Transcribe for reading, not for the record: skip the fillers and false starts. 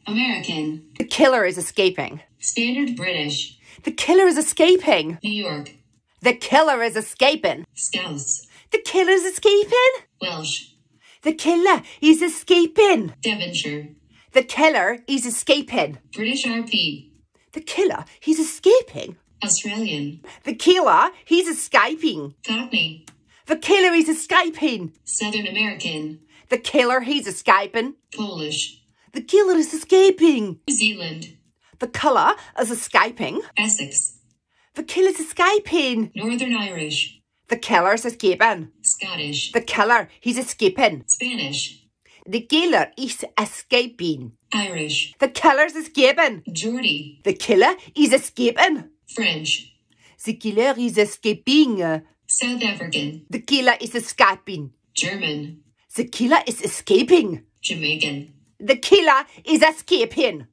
American. The killer is escaping. Standard British. The killer is escaping. New York. The killer is escaping. Scouse. The killer's escaping. Welsh. The killer is escaping. Devonshire. The killer is escaping. British RP. The killer, he's escaping. Australian. The killer, he's escaping. Cockney. The killer is escaping. Southern American. The killer, he's escaping. Polish. The killer is escaping. New Zealand. The killer is escaping. Essex. The killer's escaping. Northern Irish. The killer's escaping. Scottish. The killer, he's escaping. Spanish. The killer is escaping. Irish. The killer's escaping. Geordie. The killer is escaping. French. The killer is escaping. South African. The killer is escaping. German. The killer is escaping. Jamaican. The killer is escaping.